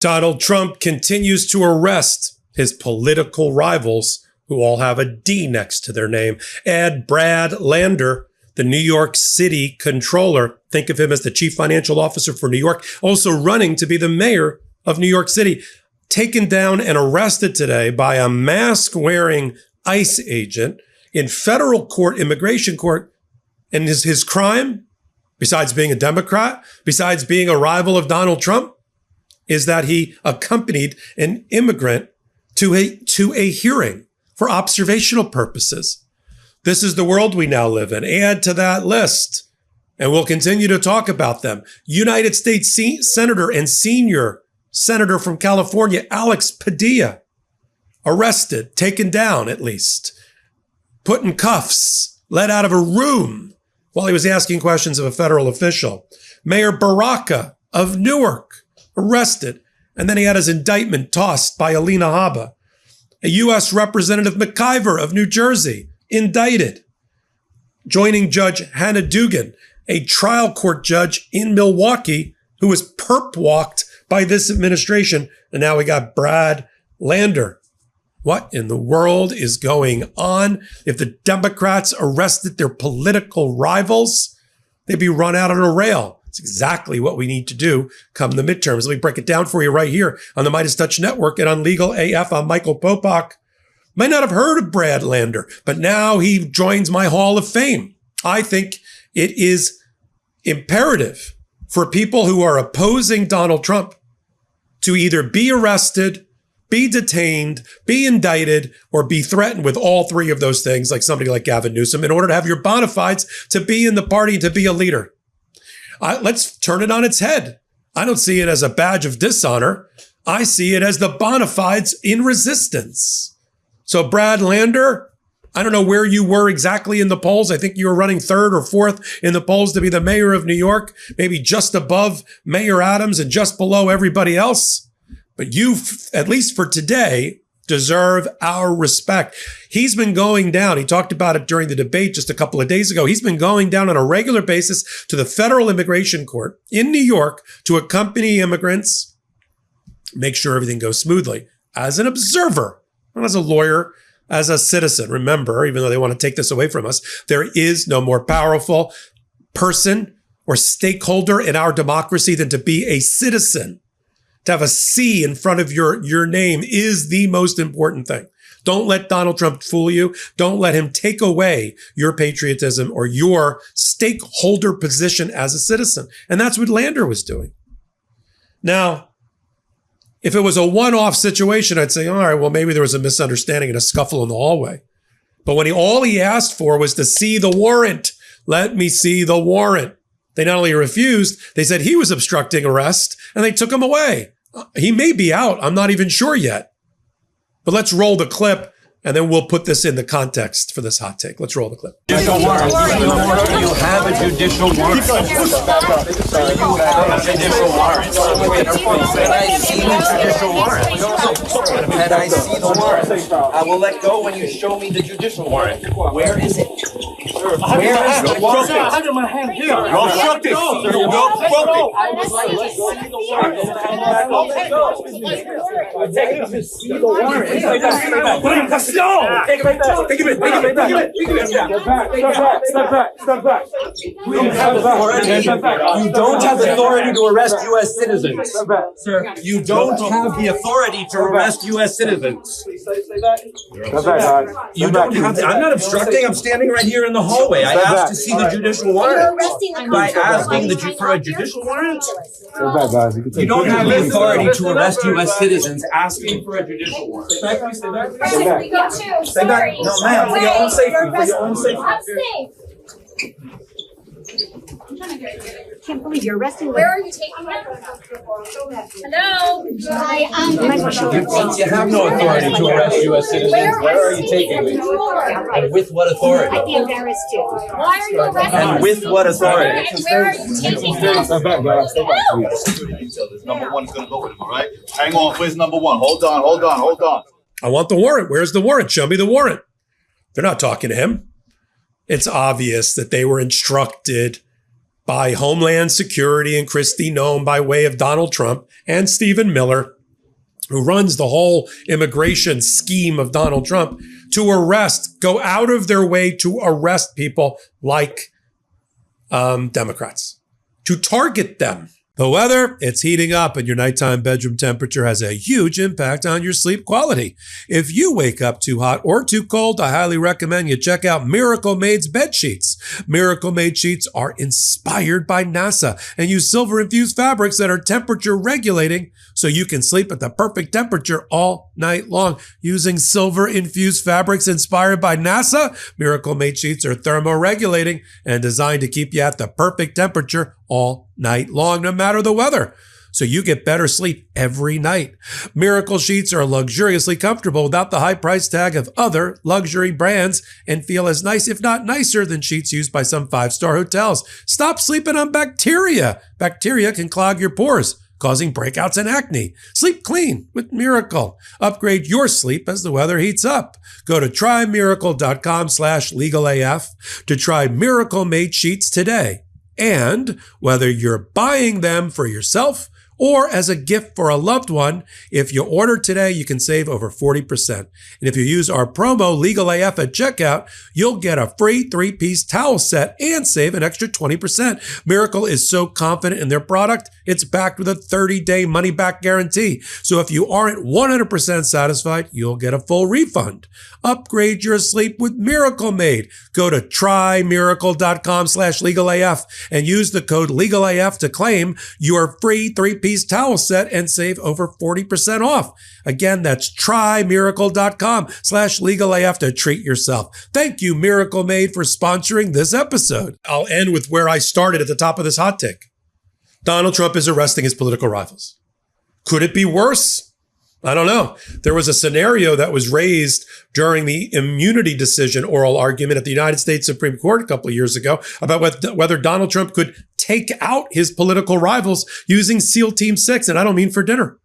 Donald Trump continues to arrest his political rivals who all have a D next to their name. Add Brad Lander, the New York City Comptroller. Think of him as the chief financial officer for New York, also running to be the mayor of New York City. Taken down and arrested today by a mask-wearing ICE agent in federal court, immigration court. And his crime, besides being a Democrat, besides being a rival of Donald Trump, is that he accompanied an immigrant to a hearing for observational purposes. This is the world we now live in. Add to that list, and we'll continue to talk about them. United States Senator and senior Senator from California, Alex Padilla, arrested, taken down at least, put in cuffs, let out of a room while he was asking questions of a federal official. Mayor Baraka of Newark, arrested, and then he had his indictment tossed by Alina Habba. A U.S. Representative McIver of New Jersey, indicted. Joining Judge Hannah Dugan, a trial court judge in Milwaukee who was perp-walked by this administration. And now we got Brad Lander. What in the world is going on? If the Democrats arrested their political rivals, they'd be run out on a rail. It's exactly what we need to do come the midterms. Let me break it down for you right here on the MeidasTouch Network and on Legal AF. I'm Michael Popok. Might not have heard of Brad Lander, but now he joins my Hall of Fame. I think it is imperative for people who are opposing Donald Trump to either be arrested, be detained, be indicted, or be threatened with all three of those things, like somebody like Gavin Newsom, in order to have your bona fides to be in the party, to be a leader. Let's turn it on its head. I don't see it as a badge of dishonor. I see it as the bona fides in resistance. So Brad Lander, I don't know where you were exactly in the polls. I think you were running third or fourth in the polls to be the mayor of New York, maybe just above Mayor Adams and just below everybody else. But you, at least for today, deserve our respect. He's been going down. He talked about it during the debate just a couple of days ago. He's been going down on a regular basis to the federal immigration court in New York to accompany immigrants, make sure everything goes smoothly. As an observer, not as a lawyer, as a citizen. Remember, even though they want to take this away from us, there is no more powerful person or stakeholder in our democracy than to be a citizen. To have a C in front of your name is the most important thing. Don't let Donald Trump fool you. Don't let him take away your patriotism or your stakeholder position as a citizen. And that's what Lander was doing. Now, if it was a one-off situation, I'd say, all right, well, maybe there was a misunderstanding and a scuffle in the hallway. But when all he asked for was to see the warrant, let me see the warrant. They not only refused, they said he was obstructing arrest, and they took him away. He may be out. I'm not even sure yet. But let's roll the clip, and then we'll put this in the context for this hot take. Let's roll the clip. Judicial warrant. You have a judicial warrant. You have a judicial warrant. Had I seen the judicial warrant? Had I seen the warrant? I will let go when you show me the judicial warrant. Where is it? Where is the warrant? I have my hand here. You're obstructing. You're obstructing. I was like, let's go see the warrant. No! Take it right back. Take it back. Take it back. Step back. You don't have authority to arrest U.S. citizens. Step back. Sir, you don't have the authority to arrest U.S. citizens. Step back, guys. You don't have the, I'm not obstructing. I'm standing right here in the hallway. I asked to see the judicial warrant. By asking for a judicial warrant? Step back, guys. You don't have the authority to arrest U.S. citizens asking for a judicial warrant. Stay back. Stay back. No, ma'am, for your own safety. For your own safety. I'm safe. Can't believe you're arresting. Where are you taking me? Hello? You have no authority to arrest U.S. citizens. Where are you taking me? And with what authority? I'd be embarrassed too. Why are you arresting me? And with what authority? And where are you taking me? Step back, guys. Step back, This number one is going to go with him, all right? Hang on, where's number one? Hold on. I want the warrant. Where's the warrant? Show me the warrant. They're not talking to him. It's obvious that they were instructed by Homeland Security and Kristi Noem by way of Donald Trump and Stephen Miller, who runs the whole immigration scheme of Donald Trump, to go out of their way to arrest people like Democrats, to target them. The weather, it's heating up, and your nighttime bedroom temperature has a huge impact on your sleep quality. If you wake up too hot or too cold, I highly recommend you check out Miracle Made's bed sheets. Miracle Made sheets are inspired by NASA and use silver-infused fabrics that are temperature regulating so you can sleep at the perfect temperature all night long. Using silver-infused fabrics inspired by NASA, Miracle Made sheets are thermoregulating and designed to keep you at the perfect temperature all night long, no matter the weather, so you get better sleep every night. Miracle sheets are luxuriously comfortable without the high price tag of other luxury brands and feel as nice, if not nicer, than sheets used by some 5-star hotels. Stop sleeping on bacteria. Bacteria can clog your pores, causing breakouts and acne. Sleep clean with Miracle. Upgrade your sleep as the weather heats up. Go to trymiracle.com/legalaf to try Miracle Made sheets today. And whether you're buying them for yourself or as a gift for a loved one, if you order today, you can save over 40%. And if you use our promo LegalAF at checkout, you'll get a free 3-piece towel set and save an extra 20%. Miracle is so confident in their product, it's backed with a 30-day money-back guarantee. So if you aren't 100% satisfied, you'll get a full refund. Upgrade your sleep with Miracle Made. Go to trymiracle.com/legalAF and use the code LegalAF to claim your free 3-piece towel set and save over 40% off. Again, that's trymiracle.com/legalAF to treat yourself. Thank you, Miracle Made, for sponsoring this episode. I'll end with where I started at the top of this hot take. Donald Trump is arresting his political rivals. Could it be worse? I don't know. There was a scenario that was raised during the immunity decision oral argument at the United States Supreme Court a couple of years ago about whether Donald Trump could take out his political rivals using SEAL Team 6, and I don't mean for dinner.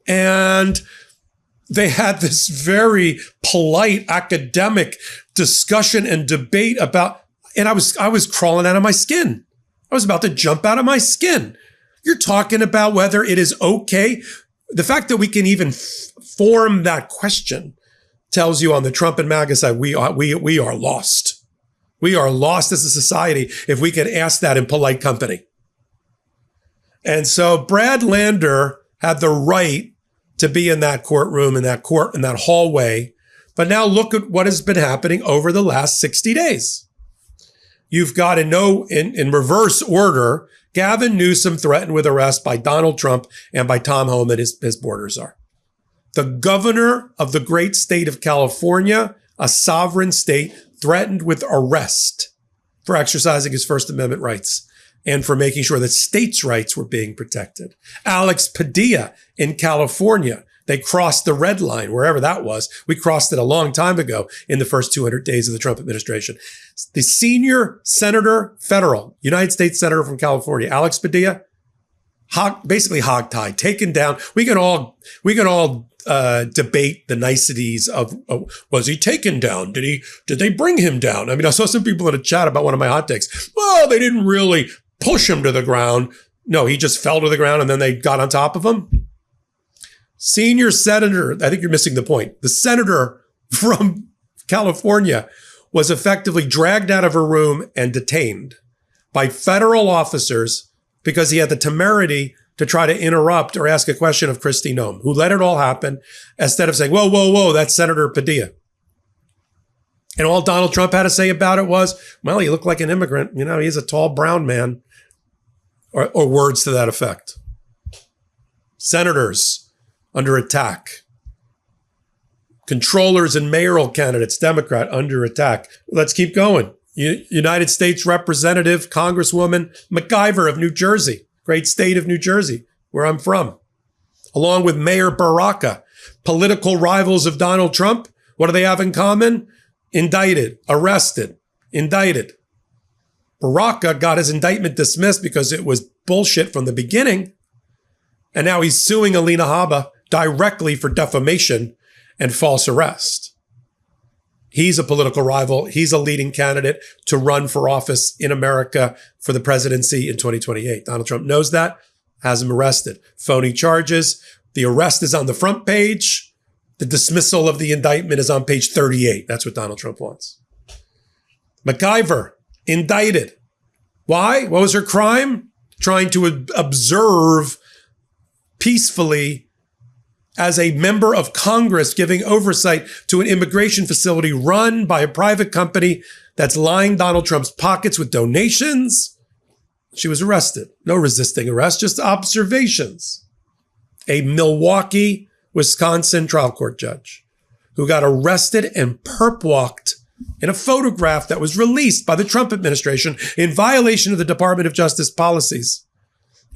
And they had this very polite academic discussion and debate about, and I was crawling out of my skin. I was about to jump out of my skin. You're talking about whether it is okay. The fact that we can even form that question tells you on the Trump and MAGA side, we are lost. We are lost as a society if we can ask that in polite company. And so Brad Lander had the right to be in that courtroom, in that hallway. But now look at what has been happening over the last 60 days. You've got in reverse order, Gavin Newsom threatened with arrest by Donald Trump and by Tom Homan, his border czar. The governor of the great state of California, a sovereign state, threatened with arrest for exercising his First Amendment rights and for making sure that states' rights were being protected. Alex Padilla in California, they crossed the red line, wherever that was. We crossed it a long time ago in the first 200 days of the Trump administration. The senior senator, federal, United States senator from California, Alex Padilla, basically hogtied, taken down. We can all debate the niceties of was he taken down? Did they bring him down? I mean, I saw some people in a chat about one of my hot takes. Well, they didn't really push him to the ground. No, he just fell to the ground and then they got on top of him. Senior senator, I think you're missing the point. The senator from California was effectively dragged out of her room and detained by federal officers because he had the temerity to try to interrupt or ask a question of Kristi Noem, who let it all happen instead of saying, whoa, whoa, whoa, that's Senator Padilla. And all Donald Trump had to say about it was, well, he looked like an immigrant. You know, he's a tall brown man, or words to that effect. Senators under attack. Controllers and mayoral candidates, Democrat, under attack. Let's keep going. United States Representative, Congresswoman McIver of New Jersey, great state of New Jersey, where I'm from, along with Mayor Baraka, political rivals of Donald Trump. What do they have in common? Indicted, arrested, indicted. Baraka got his indictment dismissed because it was bullshit from the beginning. And now he's suing Alina Habba directly for defamation and false arrest. He's a political rival. He's a leading candidate to run for office in America for the presidency in 2028. Donald Trump knows that, has him arrested. Phony charges. The arrest is on the front page. The dismissal of the indictment is on page 38. That's what Donald Trump wants. MacIver, indicted. Why? What was her crime? Trying to observe peacefully as a member of Congress giving oversight to an immigration facility run by a private company that's lined Donald Trump's pockets with donations. She was arrested. No resisting arrest, just observations. A Milwaukee, Wisconsin trial court judge who got arrested and perp walked in a photograph that was released by the Trump administration in violation of the Department of Justice policies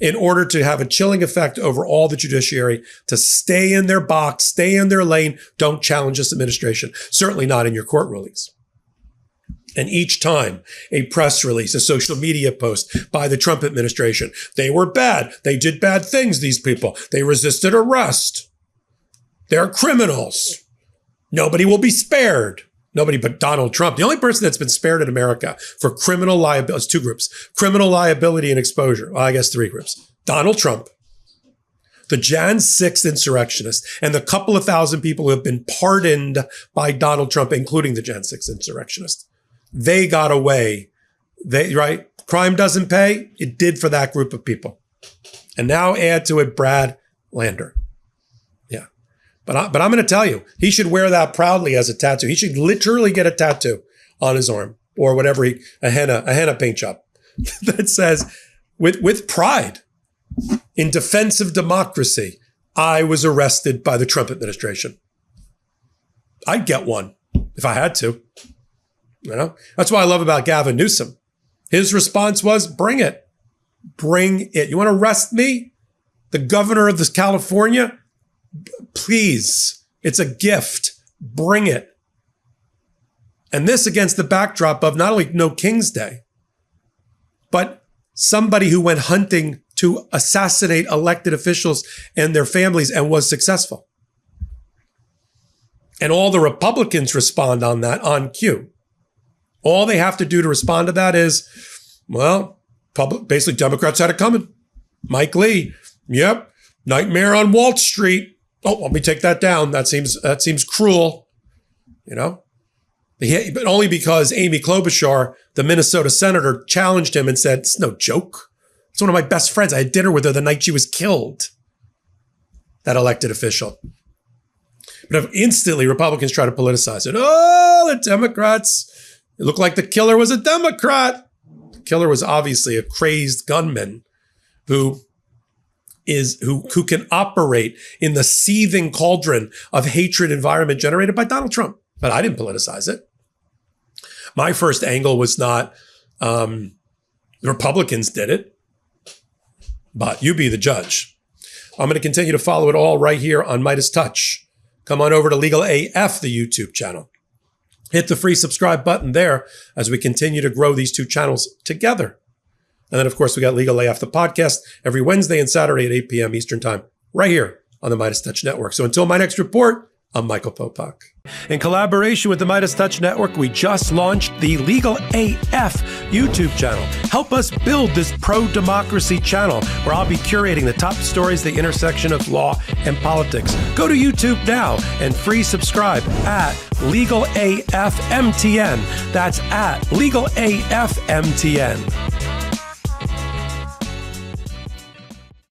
in order to have a chilling effect over all the judiciary to stay in their box, stay in their lane, don't challenge this administration, certainly not in your court rulings. And each time a press release, a social media post by the Trump administration, they were bad. They did bad things, these people. They resisted arrest. They're criminals. Nobody will be spared. Nobody but Donald Trump. The only person that's been spared in America for criminal liability, it's two groups, criminal liability and exposure. Well, I guess three groups. Donald Trump, the Jan 6th insurrectionists, and the couple of thousand people who have been pardoned by Donald Trump, including the Jan 6th insurrectionists. They got away. Right? Crime doesn't pay. It did for that group of people. And now add to it Brad Lander. Yeah. But I'm going to tell you, he should wear that proudly as a tattoo. He should literally get a tattoo on his arm or whatever, a henna paint job that says, with pride, in defense of democracy, I was arrested by the Trump administration. I'd get one if I had to. You know, that's what I love about Gavin Newsom. His response was, bring it. Bring it. You want to arrest me? The governor of this California? Please. It's a gift. Bring it. And this against the backdrop of not only No King's Day, but somebody who went hunting to assassinate elected officials and their families and was successful. And all the Republicans respond on that on cue. All they have to do to respond to that is, well, basically Democrats had it coming. Mike Lee, yep, nightmare on Wall Street. Oh, let me take that down. That seems cruel, you know. But only because Amy Klobuchar, the Minnesota senator, challenged him and said, it's no joke. It's one of my best friends. I had dinner with her the night she was killed. That elected official. But instantly Republicans try to politicize it. Oh, the Democrats. It looked like the killer was a Democrat. The killer was obviously a crazed gunman who can operate in the seething cauldron of hatred environment generated by Donald Trump. But I didn't politicize it. My first angle was not the Republicans did it, but you be the judge. I'm going to continue to follow it all right here on MeidasTouch. Come on over to Legal AF, the YouTube channel. Hit the free subscribe button there as we continue to grow these two channels together. And then, of course, we got Legal AF, the podcast, every Wednesday and Saturday at 8 p.m. Eastern Time, right here on the MeidasTouch Network. So until my next report, I'm Michael Popok. In collaboration with the MeidasTouch Network, we just launched the Legal AF YouTube channel. Help us build this pro-democracy channel where I'll be curating the top stories, the intersection of law and politics. Go to YouTube now and free subscribe at Legal AF MTN. That's at Legal AF MTN.